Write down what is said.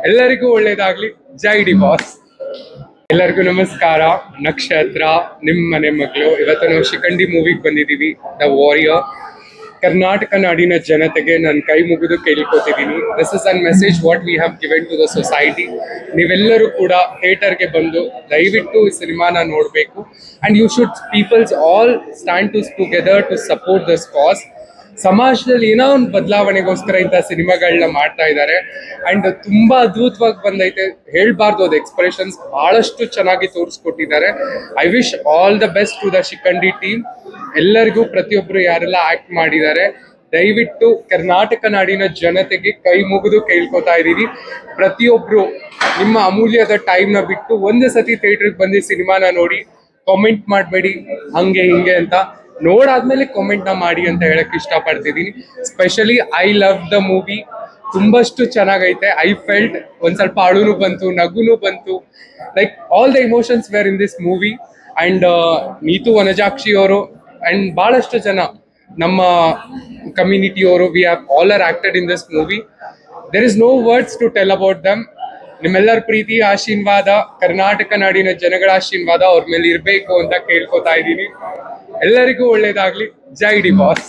ಎಲ್ಲರಿಗೂ ಒಳ್ಳೇದಾಗ್ಲಿ. ಜೈ D boss. ಎಲ್ಲರಿಗೂ ನಮಸ್ಕಾರ. ನಕ್ಷತ್ರ, ನಿಮ್ಮ ಮನೆ ಮಗಳು. ಇವತ್ತು ನಾವು ಶಿಖಂಡಿ ಮೂವಿಗೆ ಬಂದಿದ್ದೀವಿ, ದ ವಾರಿಯರ್. ಕರ್ನಾಟಕ ನಾಡಿನ ಜನತೆಗೆ ನಾನು ಕೈ ಮುಗಿದು ಕೇಳ್ಕೊತಿದ್ದೀನಿ, this is an message what we have given to the society. ನೀವೆಲ್ಲರೂ ಕೂಡ ಥಿಯೇಟರ್ಗೆ ಬಂದು ದಯವಿಟ್ಟು ಈ ಸಿನಿಮಾನ ನೋಡಬೇಕು. And you should peoples all stand together to support this cause. ಸಮಾಜದಲ್ಲಿ ಏನೋ ಒಂದು ಬದಲಾವಣೆಗೋಸ್ಕರ ಇಂಥ ಸಿನಿಮಾಗಳನ್ನ ಮಾಡ್ತಾ ಇದ್ದಾರೆ. ಅಂಡ್ ತುಂಬಾ ಅದ್ಭುತವಾಗಿ ಬಂದೈತೆ, ಹೇಳ್ಬಾರ್ದು ಅದು ಎಕ್ಸ್ಪ್ರೆಷನ್ಸ್ ಬಹಳಷ್ಟು ಚೆನ್ನಾಗಿ ತೋರಿಸ್ಕೊಟ್ಟಿದ್ದಾರೆ. I wish all the best to the Shikhandi team. ಎಲ್ಲರಿಗೂ, ಪ್ರತಿಯೊಬ್ರು ಯಾರೆಲ್ಲ ಆಕ್ಟ್ ಮಾಡಿದ್ದಾರೆ, ದಯವಿಟ್ಟು ಕರ್ನಾಟಕ ನಾಡಿನ ಜನತೆಗೆ ಕೈ ಮುಗಿದು ಕೇಳ್ಕೊತಾ ಇದ್ದೀವಿ, ಪ್ರತಿಯೊಬ್ರು ನಿಮ್ಮ ಅಮೂಲ್ಯದ ಟೈಮ್ನ ಬಿಟ್ಟು ಒಂದು ಸತಿ ಥಿಯೇಟರ್ಗೆ ಬಂದು ಸಿನಿಮಾನ ನೋಡಿ. ಕಾಮೆಂಟ್ ಮಾಡಬೇಡಿ ಹಂಗೆ ಹಿಂಗೆ ಅಂತ, ನೋಡಾದ್ಮೇಲೆ ಕಾಮೆಂಟ್ನ ಮಾಡಿ ಅಂತ ಹೇಳಕ್ ಇಷ್ಟಪಡ್ತಿದ್ದೀನಿ. Specially I love the movie, ತುಂಬಷ್ಟು ಚೆನ್ನಾಗೈತೆ. ಐ ಫೆಲ್ಟ್ ಒಂದ್ ಸ್ವಲ್ಪ ಅಳುನು ಬಂತು, ನಗುನು ಬಂತು, like all the emotions were in this movie. And Neetu Vanajakshi ಅವರು ಅಂಡ್ ಬಹಳಷ್ಟು ಜನ ನಮ್ಮ ಕಮ್ಯುನಿಟಿಯವರು, we have all are acted in this movie. There is no words to tell about them. ನಿಮ್ಮೆಲ್ಲರ ಪ್ರೀತಿ, ಆಶೀರ್ವಾದ, ಕರ್ನಾಟಕ ನಾಡಿನ ಜನಗಳ ಆಶೀರ್ವಾದ ಅವ್ರ ಮೇಲೆ ಇರಬೇಕು ಅಂತ ಕೇಳ್ಕೊತಾ ಇದ್ದೀನಿ. ಎಲ್ಲರಿಗೂ ಒಳ್ಳೇದಾಗ್ಲಿ. ಜೈ ಡಿ ಬಾಸ್.